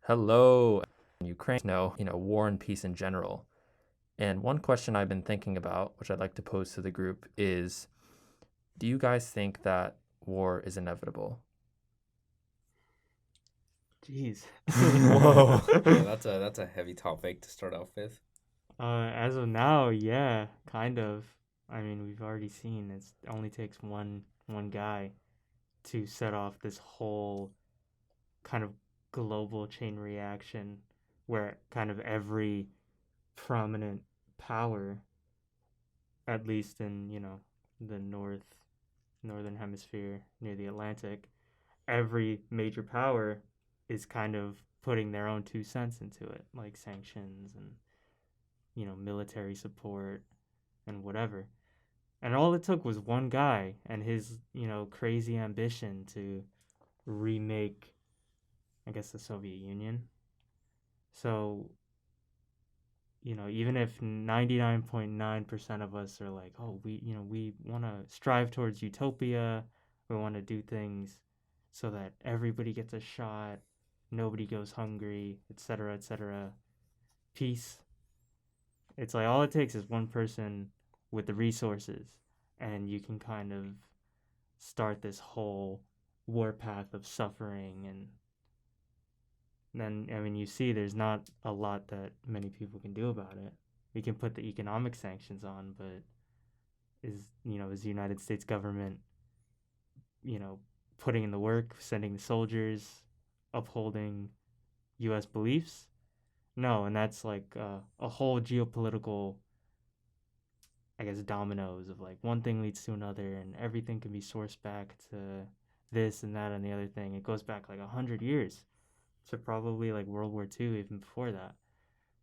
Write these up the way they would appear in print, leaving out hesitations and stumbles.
Hello, Ukraine. No, war and peace in general. And one question I've been thinking about, which I'd like to pose to the group, is do you guys think that war is inevitable? Jeez. Whoa. Yeah, that's a heavy topic to start off with. As of now, yeah, kind of. I mean, we've already seen it only takes one guy to set off this whole kind of global chain reaction where kind of every prominent power, at least in, the northern hemisphere near the Atlantic, every major power is kind of putting their own 2 cents into it, like sanctions and military support and whatever. And all it took was one guy and his, crazy ambition to remake, I guess, the Soviet Union. So, even if 99.9% of us are like, oh, we want to strive towards utopia, we want to do things so that everybody gets a shot, nobody goes hungry, etc., etc. Peace. It's like all it takes is one person with the resources, and you can kind of start this whole warpath of suffering. And then, I mean, you see, there's not a lot that many people can do about it. We can put the economic sanctions on, but is the United States government, you know, putting in the work, sending the soldiers, upholding U.S. beliefs? No, and that's like a whole geopolitical, I guess, dominoes of like one thing leads to another, and everything can be sourced back to this and that and the other thing. It goes back like 100 years to probably like World War II, even before that.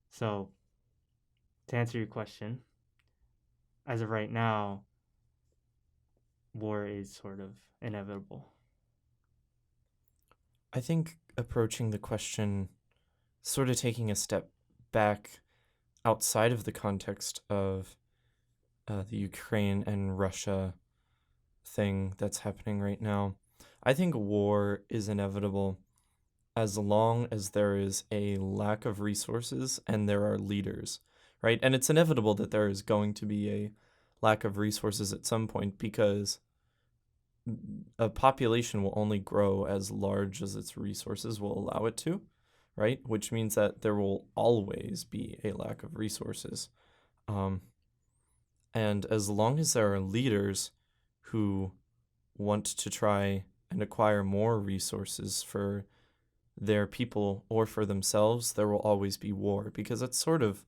So to answer your question, as of right now, war is sort of inevitable. I think approaching the question, sort of taking a step back outside of the context of the Ukraine and Russia thing that's happening right now, I think war is inevitable as long as there is a lack of resources and there are leaders, right? And it's inevitable that there is going to be a lack of resources at some point because a population will only grow as large as its resources will allow it to, right? Which means that there will always be a lack of resources. Um, and as long as there are leaders who want to try and acquire more resources for their people or for themselves, there will always be war because that's sort of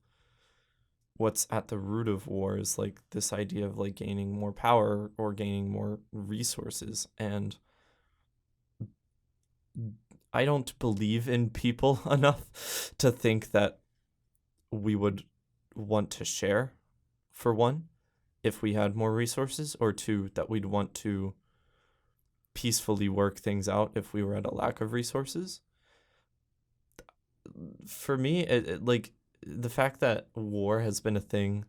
what's at the root of war is like this idea of like gaining more power or gaining more resources. And I don't believe in people enough to think that we would want to share, for one, if we had more resources, or two, that we'd want to peacefully work things out if we were at a lack of resources. For me, like the fact that war has been a thing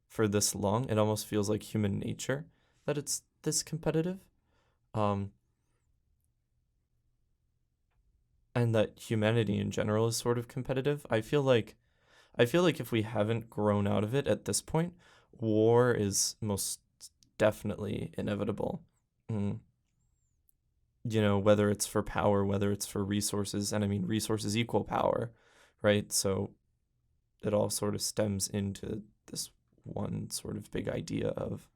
for this long, it almost feels like human nature that it's this competitive. Um, and that humanity in general is sort of competitive. I feel like if we haven't grown out of it at this point, war is most definitely inevitable. Mm. Whether it's for power, whether it's for resources, and I mean resources equal power, right? So it all sort of stems into this one sort of big idea of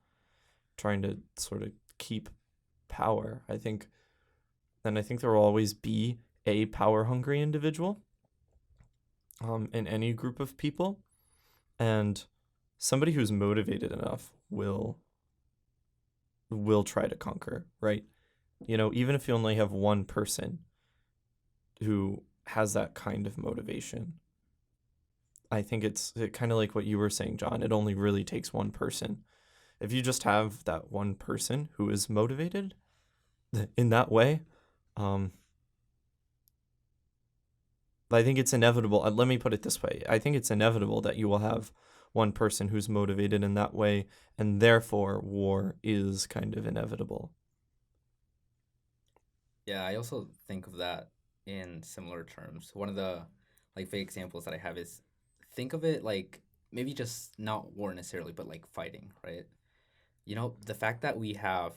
trying to sort of keep power. I think there will always be a power hungry individual in any group of people, and somebody who's motivated enough will try to conquer, right? Even if you only have one person who has that kind of motivation, I think it's kind of like what you were saying, John. It only really takes one person. If you just have that one person who is motivated in that way, um, I think it's inevitable. Let me put it this way. I think it's inevitable that you will have one person who's motivated in that way, and therefore war is kind of inevitable. Yeah, I also think of that in similar terms. One of the like big examples that I have is think of it like maybe just not war necessarily, but like fighting, right? You know, the fact that we have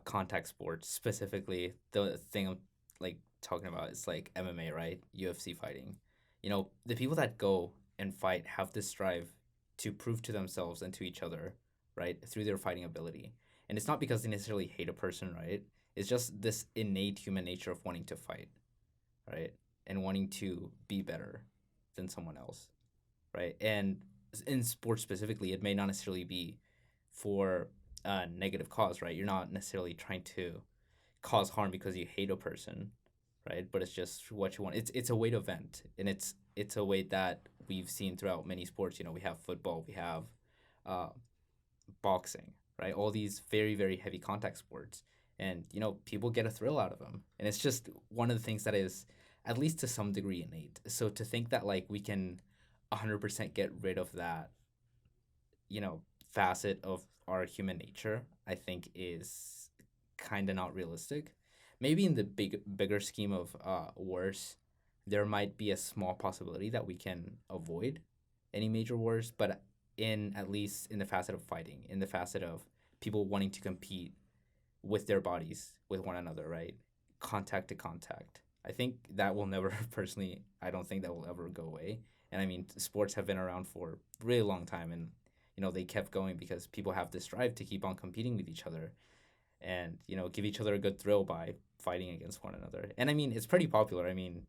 contact sports, specifically the thing I'm like talking about is like MMA, right? UFC fighting. You know, the people that go and fight have this drive to prove to themselves and to each other, right, through their fighting ability. And it's not because they necessarily hate a person, right? It's just this innate human nature of wanting to fight, right? And wanting to be better than someone else, right? And in sports specifically, it may not necessarily be for a negative cause, right? You're not necessarily trying to cause harm because you hate a person, right? But it's just what you want. It's a way to vent, and it's a way that we've seen throughout many sports. You know, we have football, we have uh, boxing, right? All these very very heavy contact sports, and you know people get a thrill out of them, and it's just one of the things that is at least to some degree innate. So to think that like we can 100% get rid of that, you know, facet of our human nature, I think is kind of not realistic. Maybe in the bigger scheme of wars, there might be a small possibility that we can avoid any major wars, but in at least in the facet of fighting, in the facet of people wanting to compete with their bodies with one another, right? Contact to contact. I think that will never personally. I don't think that will ever go away. And I mean, sports have been around for a really long time, and you know they kept going because people have this drive to keep on competing with each other, and you know give each other a good thrill by fighting against one another. And I mean, it's pretty popular. I mean,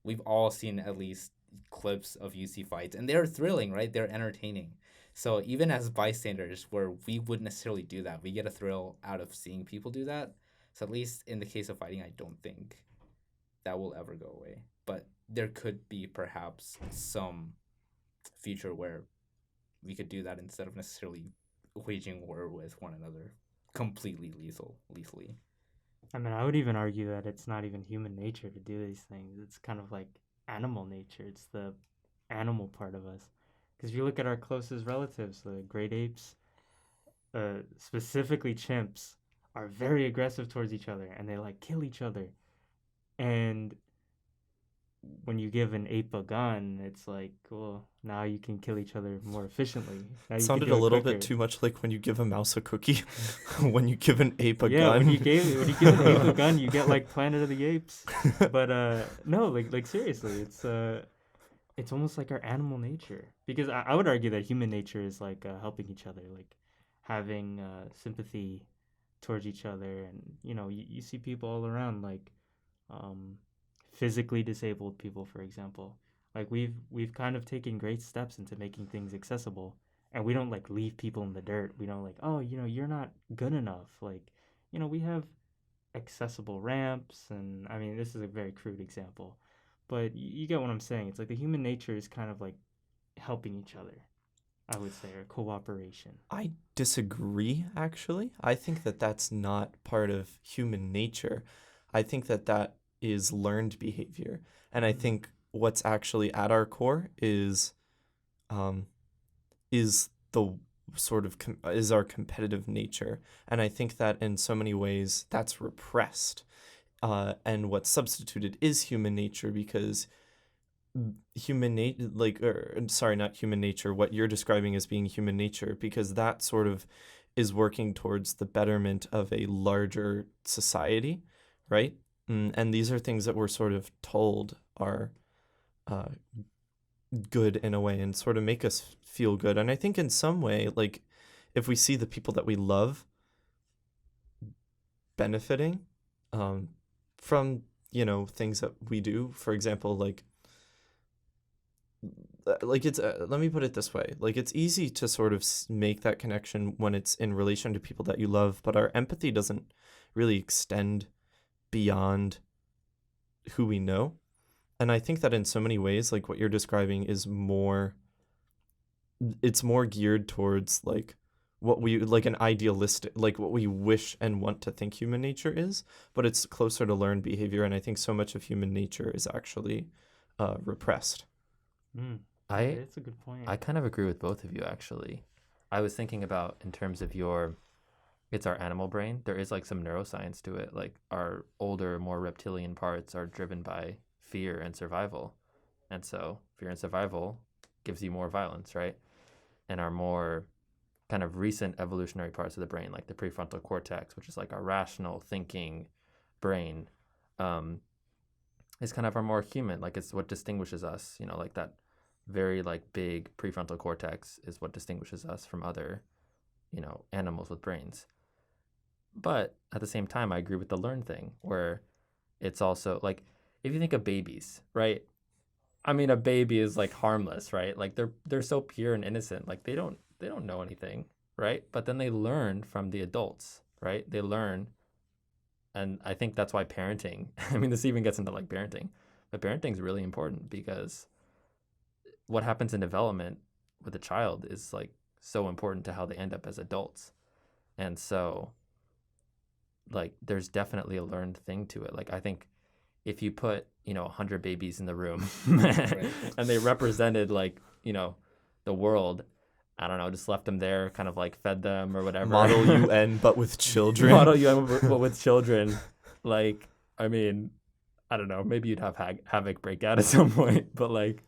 we've all seen at least clips of UC fights, and they're thrilling, right? They're entertaining. So even as bystanders, where we wouldn't necessarily do that, we get a thrill out of seeing people do that. So at least in the case of fighting, I don't think that will ever go away. But there could be perhaps some future where we could do that instead of necessarily waging war with one another completely lethally. I mean, I would even argue that it's not even human nature to do these things. It's kind of like animal nature. It's the animal part of us. Because if you look at our closest relatives, the great apes, specifically chimps, are very aggressive towards each other and they like kill each other. And when you give an ape a gun, it's like, well, now you can kill each other more efficiently. Now It you can sounded do a it little quicker. bit too much like when you give a mouse a cookie, when you give an ape a Yeah, gun. when you give an ape a gun, you get like Planet of the Apes. But no, like seriously, it's almost like our animal nature. Because I would argue that human nature is like helping each other, like having sympathy towards each other, and you know, you see people all around, like um, physically disabled people, for example. Like we've kind of taken great steps into making things accessible, and we don't like leave people in the dirt. We don't like, oh, you know, you're not good enough. Like, you know, we have accessible ramps, and I mean, this is a very crude example, but you get what I'm saying. It's like the human nature is kind of like helping each other, I would say, or cooperation. I disagree, actually. I think that that's not part of human nature. I think that that is learned behavior. And I Mm. think what's actually at our core um, is the sort of is our competitive nature. And I think that in so many ways that's repressed. And what's substituted is human nature because human nature, like, or I'm sorry, not human nature, what you're describing as being human nature, because that sort of is working towards the betterment of a larger society, right? And these are things that we're sort of told are uh, good in a way and sort of make us feel good. And I think in some way, like, if we see the people that we love benefiting from, you know, things that we do, for example, like it's let me put it this way, like it's easy to sort of make that connection when it's in relation to people that you love, but our empathy doesn't really extend beyond who we know. And I think that in so many ways, like what you're describing is more, it's more geared towards like what we like an idealistic, like what we wish and want to think human nature is, but it's closer to learned behavior. And I think so much of human nature is actually repressed. Mm. I That's a good point. I kind of agree with both of you actually. I was thinking about in terms of your it's our animal brain. There is like some neuroscience to it. Like our older, more reptilian parts are driven by fear and survival. And so fear and survival gives you more violence, right? And our more kind of recent evolutionary parts of the brain, like the prefrontal cortex, which is like our rational thinking brain, is kind of our more human. Like it's what distinguishes us, like that very like big prefrontal cortex is what distinguishes us from other, animals with brains. But at the same time, I agree with the learn thing, where it's also like, if you think of babies, right? I mean, a baby is like harmless, right? Like they're so pure and innocent. Like they don't know anything, right? But then they learn from the adults, right? They learn, and I think that's why parenting. I mean, this even gets into like parenting, but parenting is really important because what happens in development with a child is like so important to how they end up as adults. And so like there's definitely a learned thing to it. Like I think if you put 100 babies in the room and they represented like the world, I don't know, just left them there, kind of like fed them or whatever. Model UN, but with children. Model UN, but with children. Like, I mean, I don't know, maybe you'd have havoc break out at some point, but like,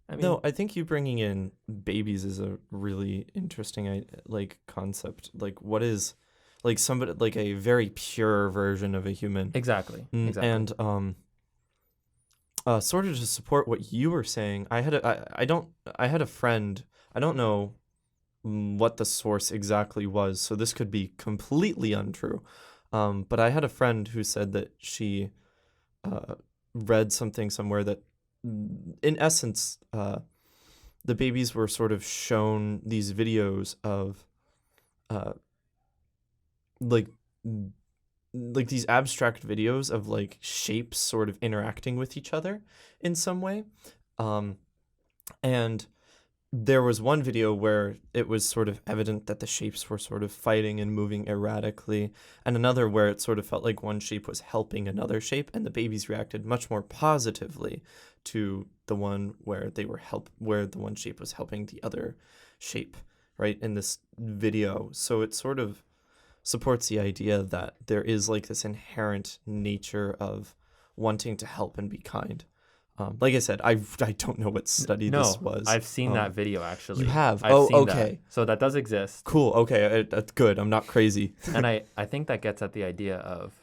I mean, No, I think you bringing in babies is a really interesting like concept. Like, what is like somebody like a very pure version of a human? exactly. And sort of to support what you were saying, I had a friend. I don't know what the source exactly was, so this could be completely untrue. But I had a friend who said that she read something somewhere that, in essence, the babies were sort of shown these videos of like these abstract videos of like shapes sort of interacting with each other in some way. And there was one video where it was sort of evident that the shapes were sort of fighting and moving erratically, and another where it sort of felt like one shape was helping another shape, and the babies reacted much more positively to the one where where the one shape was helping the other shape, right, in this video. So it sort of supports the idea that there is like this inherent nature of wanting to help and be kind. Like I said, I don't know what study this was. I've seen that video actually. You have? I've seen okay. That. So that does exist. Cool. Okay, that's good. I'm not crazy. And I think that gets at the idea of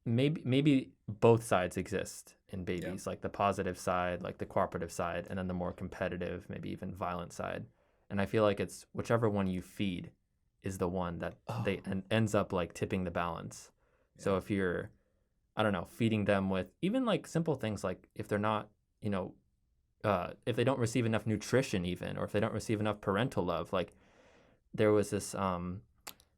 maybe both sides exist in babies, like the positive side, like the cooperative side, and then the more competitive, maybe even violent side. And I feel like it's whichever one you feed is the one that ends up like tipping the balance. Yeah. So if you're, I don't know, feeding them with even like simple things, like if they're not, if they don't receive enough nutrition even, or if they don't receive enough parental love. Like there was this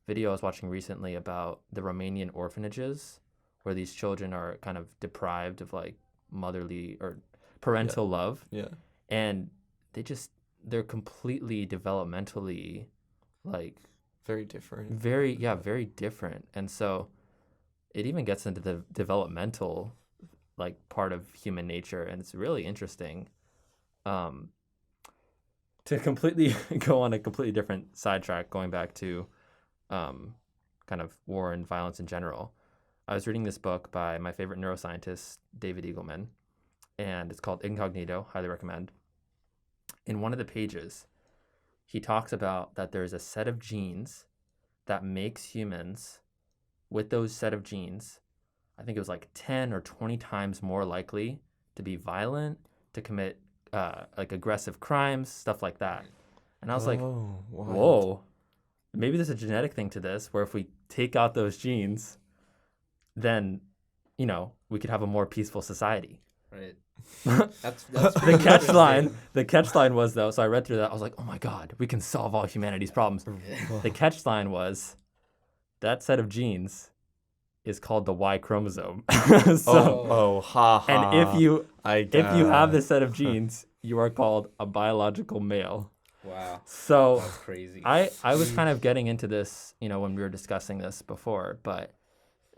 video I was watching recently about the Romanian orphanages where these children are kind of deprived of like motherly or parental love. Yeah. And they're completely developmentally like very different. Very different. And so it even gets into the developmental like part of human nature, and it's really interesting. To completely go on a completely different sidetrack, going back to kind of war and violence in general. I was reading this book by my favorite neuroscientist, David Eagleman, and it's called Incognito, highly recommend. In one of the pages, he talks about that there's a set of genes that makes humans, with those set of genes, I think it was like 10 or 20 times more likely to be violent, to commit like aggressive crimes, stuff like that. And I was like, whoa, maybe there's a genetic thing to this, where if we take out those genes, then, we could have a more peaceful society. Right. That's the catchline was, though, so I read through that, I was like, oh my God, we can solve all humanity's problems. The catchline was that set of genes is called the Y chromosome. And if you have this set of genes, you are called a biological male. Wow. So that's crazy. I was kind of getting into this, when we were discussing this before, but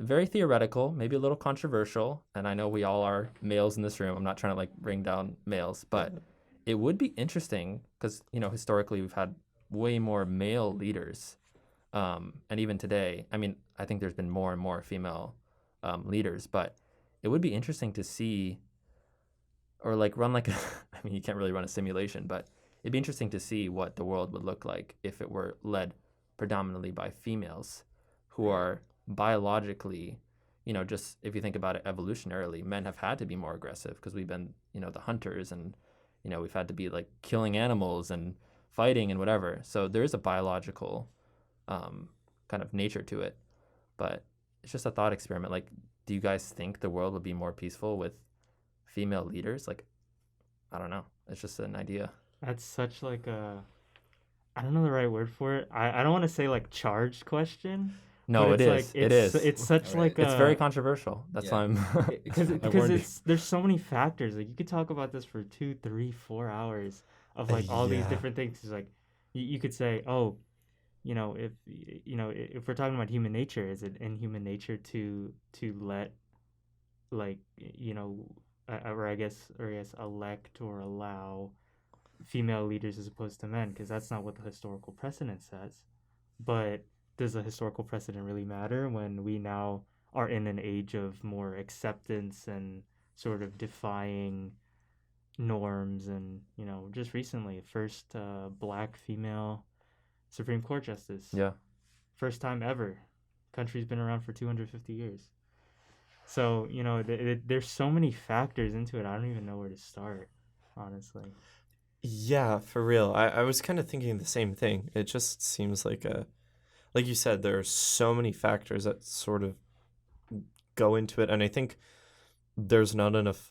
very theoretical, maybe a little controversial. And I know we all are males in this room. I'm not trying to like bring down males, but it would be interesting because, historically we've had way more male leaders And even today, I mean, I think there's been more and more female leaders, but it would be interesting to see or like run like a, I mean, you can't really run a simulation, but it'd be interesting to see what the world would look like if it were led predominantly by females who Right. are biologically, just if you think about it evolutionarily, men have had to be more aggressive because we've been, the hunters and, we've had to be like killing animals and fighting and whatever. So there is a biological kind of nature to it. But it's just a thought experiment. Like, do you guys think the world would be more peaceful with female leaders? Like, I don't know. It's just an idea. That's such like a, I don't know the right word for it. I don't want to say like charged question, but No, it it's like is. It is. it's such Right. like It's very a, controversial. That's why Yeah. I'm. because I warned you. it's there's so many factors. Like you could talk about this for 2, 3, 4 hours of like all these Yeah. different things. It's like you could say, oh, if we're talking about human nature, is it in human nature to let like or I guess elect or allow female leaders as opposed to men, because that's not what the historical precedent says. But does the historical precedent really matter when we now are in an age of more acceptance and sort of defying norms? And just recently, first black female Supreme Court justice, Yeah. first time ever. Country's been around for 250 years. So there's so many factors into it. I don't even know where to start, honestly. Yeah, for real. I was kind of thinking the same thing. It just seems like you said, there are so many factors that sort of go into it, and I think there's not enough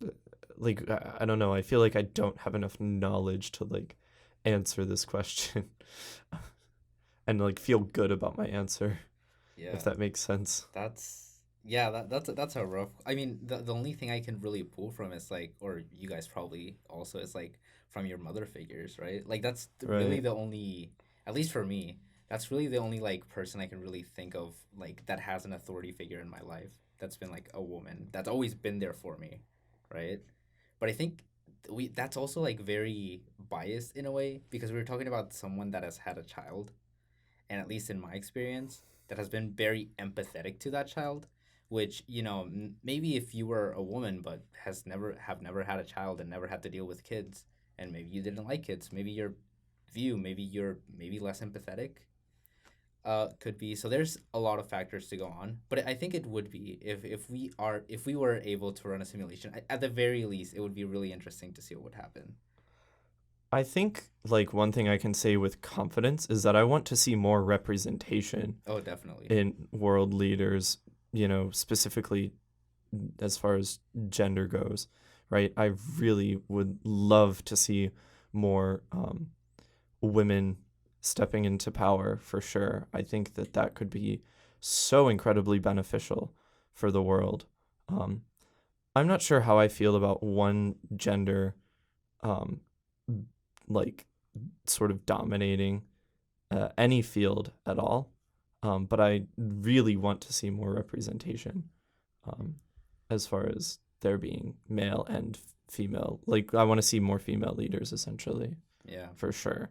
I don't know. I feel like I don't have enough knowledge to like answer this question and like feel good about my answer, Yeah. if that makes sense. That's a rough. I mean, the only thing I can really pull from is like, or you guys probably also is like from your mother figures, right? Like that's really Right. the only, at least for me, that's really the only like person I can really think of like that has an authority figure in my life that's been like a woman that's always been there for me, right? But I think we that's also like very biased in a way because we were talking about someone that has had a child, and at least in my experience, that has been very empathetic to that child. Which maybe if you were a woman but never had a child and never had to deal with kids, and maybe you didn't like kids, maybe your view, maybe you're maybe less empathetic. Could be. So there's a lot of factors to go on, but I think it would be if we were able to run a simulation. At the very least, it would be really interesting to see what would happen. I think like one thing I can say with confidence is that I want to see more representation Oh, definitely. in world leaders, specifically as far as gender goes, right? I really would love to see more women stepping into power for sure. I think that that could be so incredibly beneficial for the world. Um, I'm not sure how I feel about one gender, um, like sort of dominating any field at all. But I really want to see more representation um, as far as there being male and female. Like, I want to see more female leaders, essentially, Yeah. for sure.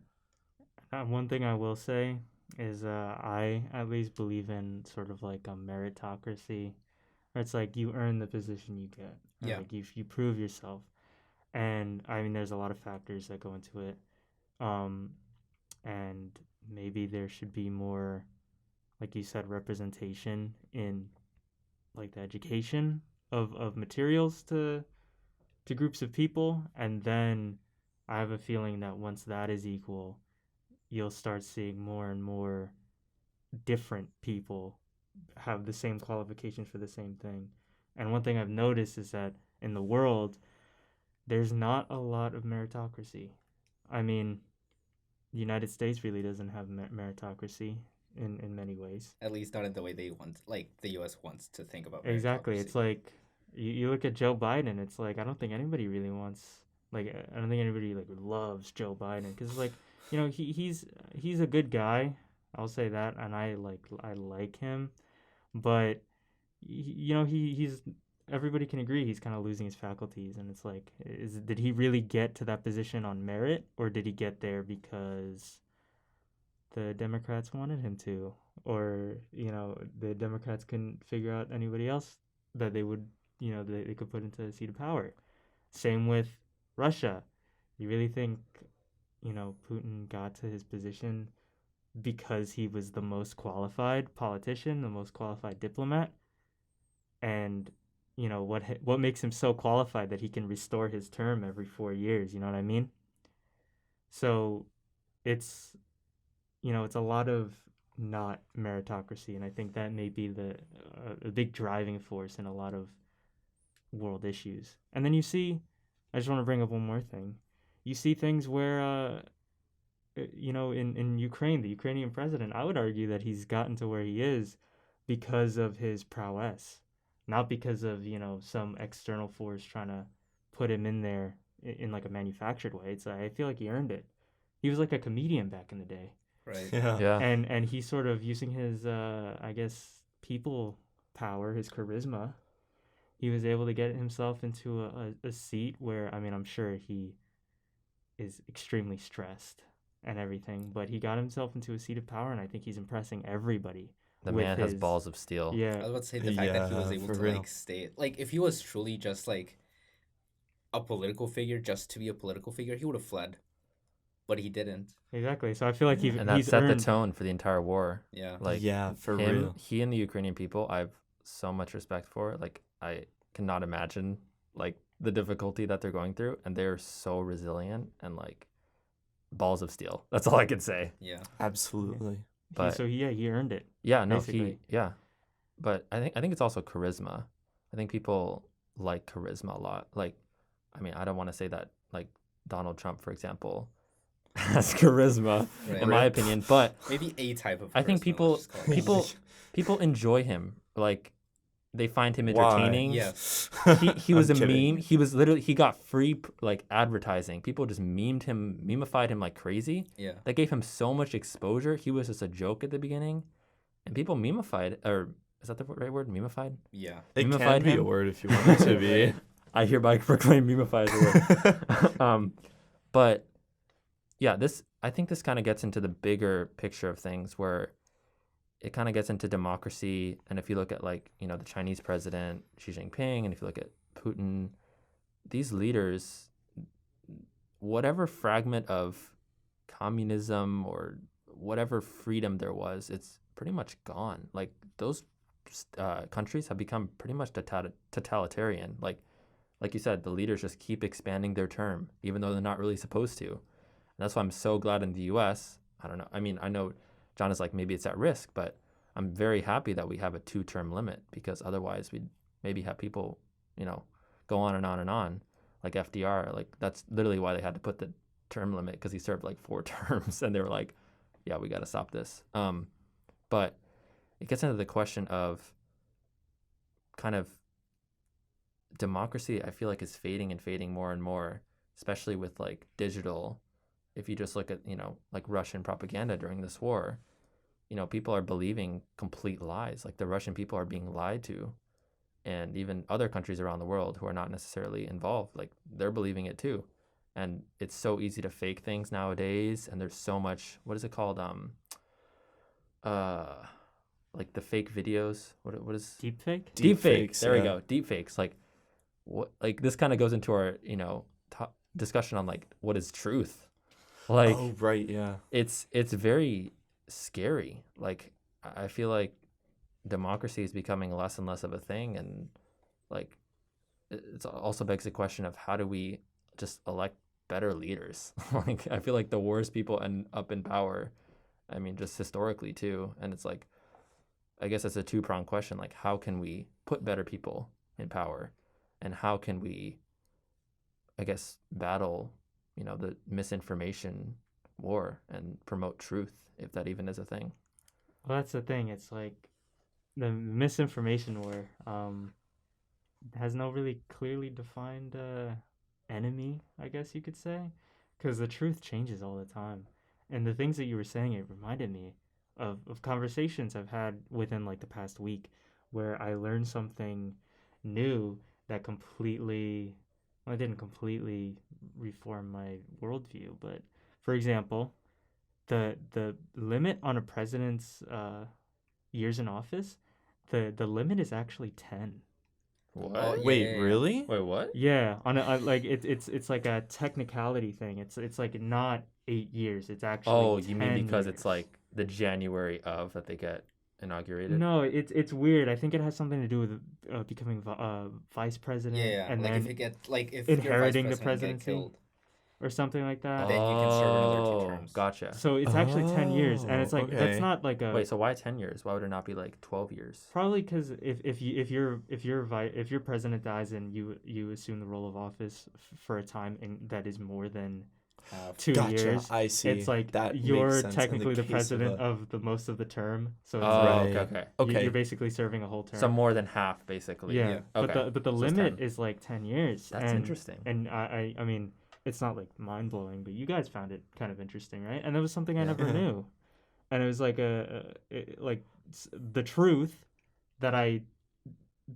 One thing I will say is I at least believe in sort of like a meritocracy, where it's like you earn the position you get. Or Yeah. like you prove yourself. And I mean, there's a lot of factors that go into it. Um, and maybe there should be more, like you said, representation in like the education of materials to groups of people. And then I have a feeling that once that is equal, you'll start seeing more and more different people have the same qualifications for the same thing. And one thing I've noticed is that in the world, there's not a lot of meritocracy. I mean, the United States really doesn't have meritocracy in many ways. At least not in the way they want, like the U.S. wants to think about Exactly. meritocracy. It's like you look at Joe Biden, it's like I don't think anybody really wants, like I don't think anybody like loves Joe Biden, cuz like, he's a good guy. I'll say that, and I like him, but he's everybody can agree he's kind of losing his faculties. And it's like, did he really get to that position on merit, or did he get there because the Democrats wanted him to, or the Democrats couldn't figure out anybody else that they would, they could put into a seat of power. Same with Russia. You really think, Putin got to his position because he was the most qualified politician, the most qualified diplomat, and what makes him so qualified that he can restore his term every 4 years? You know what I mean? So it's it's a lot of not meritocracy, and I think that may be a big driving force in a lot of world issues. And then I just want to bring up one more thing. You see things where in Ukraine, the Ukrainian president, I would argue that he's gotten to where he is because of his prowess, not because of, some external force trying to put him in there in like a manufactured way. I feel like he earned it. He was like a comedian back in the day. Right. Yeah. Yeah. And he's sort of using his I guess people power, his charisma. He was able to get himself into a seat where, I mean, I'm sure he is extremely stressed and everything, but he got himself into a seat of power, and I think he's impressing everybody. The with man has his- balls of steel. I Yeah, was about to say the fact that he was Yeah, able for to real. like stay, like if he was truly just like a political figure, just to be a political figure, he would have fled, but he didn't. exactly. So I feel like And that he's set earned. the tone for the entire war. Yeah. Like Yeah, for him, real. he and the Ukrainian people, I have so much respect for. Like I cannot imagine like the difficulty that they're going through, and they're so resilient and like balls of steel. That's all I can say. Yeah. Absolutely. But He earned it. yeah, no, basically. But I think it's also charisma. I think people like charisma a lot. Like, I mean, I don't want to say that like Donald Trump, for example, has charisma Right. in my Rip. opinion, but Maybe a type of. I think charisma, people let's just call it that. people enjoy him. Like they find him Why? entertaining. Yes. He was I'm a kidding. meme. He was literally he got free like advertising. People just memeified him like crazy. Yeah. That gave him so much exposure. He was just a joke at the beginning, and people memeified, or is that the right word? Memeified? Yeah. It Memified can be a him? word if you want it to be. Right. I hereby proclaim memeified as a word. But yeah, I think this kind of gets into the bigger picture of things where it kind of gets into democracy. And if you look at like, the Chinese president, Xi Jinping, and if you look at Putin, these leaders, whatever fragment of communism or whatever freedom there was, it's pretty much gone. Like those countries have become pretty much totalitarian. Like you said, the leaders just keep expanding their term, even though they're not really supposed to. And that's why I'm so glad in the U.S. I don't know. I mean, I know John is like, maybe it's at risk, but I'm very happy that we have a 2-term limit, because otherwise we'd maybe have people, go on and on and on, like FDR. Like that's literally why they had to put the term limit, because he served like 4 terms, and they were like, yeah, we got to stop this. But it gets into the question of kind of democracy. I feel like is fading and fading more and more, especially with like digital. If you just look at, like Russian propaganda during this war, people are believing complete lies. Like the Russian people are being lied to, and even other countries around the world who are not necessarily involved, like they're believing it too. And it's so easy to fake things nowadays, and there's so much, what is it called? Like the fake videos. What is Deepfake? deepfake? There we yeah. go. Deepfakes. Like what? Like this kind of goes into our discussion on like what is truth. Like Oh, right, yeah. it's very scary. Like I feel like democracy is becoming less and less of a thing, and like it also begs the question of how do we just elect better leaders? Like I feel like the worst people end up in power. I mean, just historically too, and it's like I guess it's a two-pronged question. Like how can we put better people in power, and how can we, I guess, battle the misinformation war and promote truth, if that even is a thing. Well, that's the thing. It's like the misinformation war has no really clearly defined enemy, I guess you could say, because the truth changes all the time. And the things that you were saying, it reminded me of conversations I've had within like the past week where I learned something new that completely, well, it didn't completely reform my worldview, but for example, the limit on a president's years in office, the limit is actually 10. Oh, What? yeah, Wait, yeah, yeah. really? Wait, what? Yeah, like it's like a technicality thing. It's like not 8 years. It's actually Oh, you mean 10 because it's years. like the January of that they get inaugurated? No, it's weird. I think it has something to do with becoming vice president Yeah, and like if then it get like if your vice inheriting the president get presidency killed, or something like that. then you can serve another 2 Oh, terms. gotcha. So it's actually 10 years, and Oh, it's like that's okay. not like a Wait, so why 10 years? Why would it not be like 12 years? probably because if your president dies and you assume the role of office for a time and that is more than Half. 2 years, I see. it's like That makes you're sense in technically the case president a... of the most of the term. So it's Oh, like Right. okay. Okay. you're basically serving a whole term. So more than half, basically. Yeah, Yeah. but Okay. the So it's limit 10. is like 10 years. That's and, interesting. And I mean, it's not like mind blowing, but you guys found it kind of interesting, right? And that was something I Yeah. never knew, and it was like the truth that I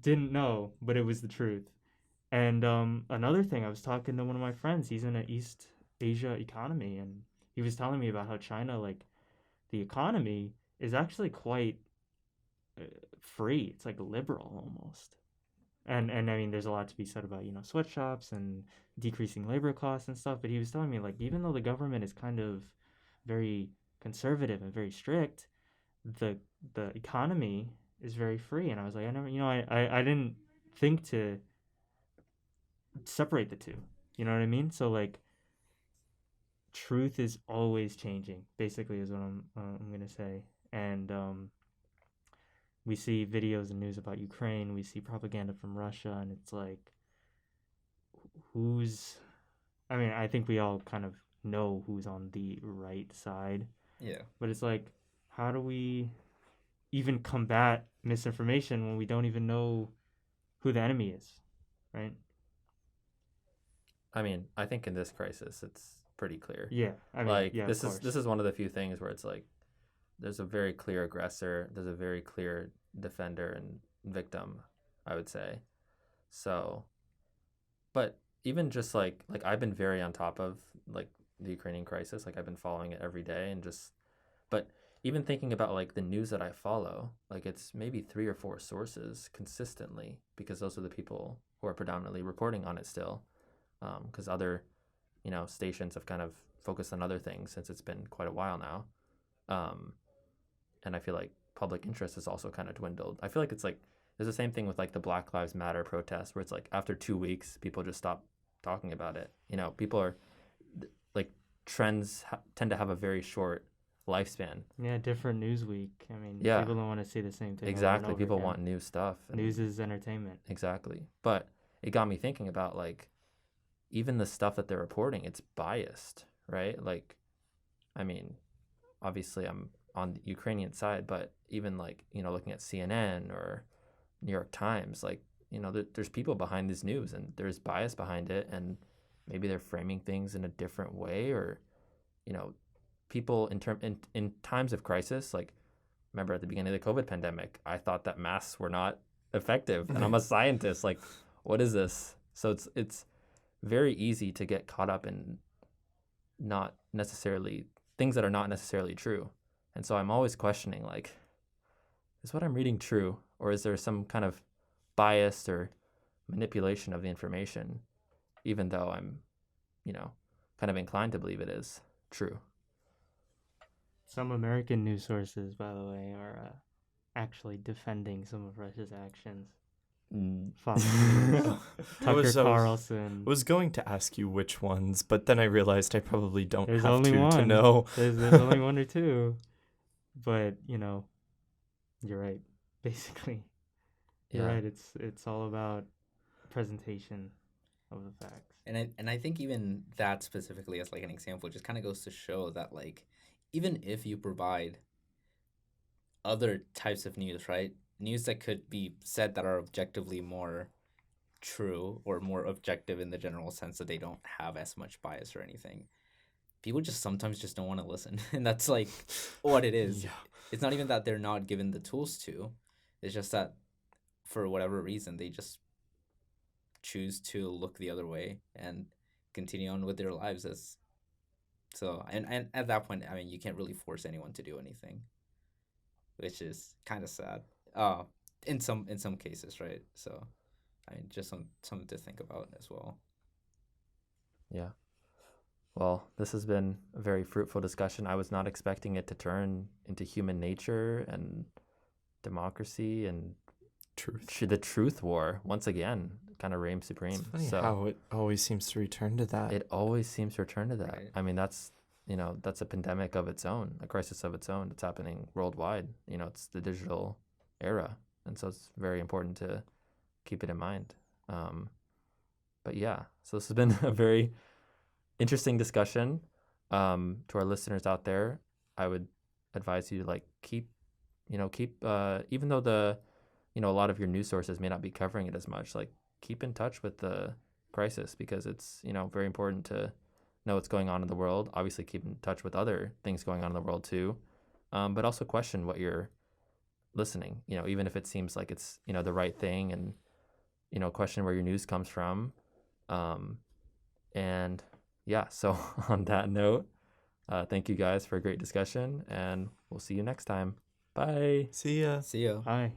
didn't know, but it was the truth. And another thing, I was talking to one of my friends. He's in an East Asia economy, and he was telling me about how China, like the economy, is actually quite free. It's like liberal almost. And I mean, there's a lot to be said about sweatshops and decreasing labor costs and stuff. But he was telling me like even though the government is kind of very conservative and very strict, the the economy is very free. And I was like, I never, I didn't think to separate the two. You know what I mean? So like, truth is always changing. Basically, is what I'm gonna say. And we see videos and news about Ukraine. We see propaganda from Russia, and it's like, who's? I mean, I think we all kind of know who's on the right side, Yeah. but it's like, how do we even combat misinformation when we don't even know who the enemy is, right? I mean, I think in this crisis, it's pretty clear. Yeah, I mean, Like yeah, this of is course. this is one of the few things where it's like there's a very clear aggressor, there's a very clear defender and victim, I would say. So, but even just like I've been very on top of like the Ukrainian crisis, like I've been following it every day and just but even thinking about like the news that I follow, like it's maybe 3 or 4 sources consistently because those are the people who are predominantly reporting on it still. Because other, stations have kind of focused on other things since it's been quite a while now. And I feel like public interest has also kind of dwindled. I feel like it's like there's the same thing with like the Black Lives Matter protests where it's like after 2 weeks, people just stop talking about it. People are like trends tend to have a very short lifespan. Yeah, different news week. I mean, Yeah. people don't want to see the same thing. over and Exactly. over People again. want new stuff. and- News is entertainment. Exactly. But it got me thinking about like even the stuff that they're reporting, it's biased, right? Like, I mean, obviously I'm on the Ukrainian side, but even like, looking at CNN or New York Times, like, there's people behind this news and there's bias behind it. And maybe they're framing things in a different way or, people in times of crisis, like, remember at the beginning of the COVID pandemic, I thought that masks were not effective and I'm a scientist. Like, what is this? So it's very easy to get caught up in not necessarily things that are not necessarily true. And so I'm always questioning like, is what I'm reading true? Or is there some kind of bias or manipulation of the information, even though I'm, kind of inclined to believe it is true? Some American news sources, by the way, are actually defending some of Russia's actions. Fox News, Tucker Carlson. was going to ask you which ones, but then I realized I probably don't There's have only to one. know. There's only one or two, but you're right. Basically, you're right. It's all about presentation of the facts. And I think even that specifically as like an example just kind of goes to show that like even if you provide other types of news, right? News that could be said that are objectively more true or more objective in the general sense that they don't have as much bias or anything. People just sometimes just don't want to listen. And that's like what it is. Yeah. It's not even that they're not given the tools to. It's just that for whatever reason they just choose to look the other way and continue on with their lives as So and at that point, I mean, you can't really force anyone to do anything, which is kind of sad. Uh, in some cases, right? So I mean, just something to think about as well. Yeah. Well, this has been a very fruitful discussion. I was not expecting it to turn into human nature and democracy and Truth. the truth war once again kind of reigns It's supreme. funny So how it always seems to return to that. it always seems to return to that. Right. I mean, that's that's a pandemic of its own, a crisis of its own that's happening worldwide. It's the digital era, and so it's very important to keep it in mind. But yeah, so this has been a very interesting discussion. To our listeners out there, I would advise you to keep even though a lot of your news sources may not be covering it as much, keep in touch with the crisis, because it's very important to know what's going on in the world. Obviously, keep in touch with other things going on in the world too, but also question what you're listening. Even if it seems like it's the right thing, and question where your news comes from. And yeah, so on that note, thank you guys for a great discussion, and we'll see you next time. Bye. See ya. See ya. Bye.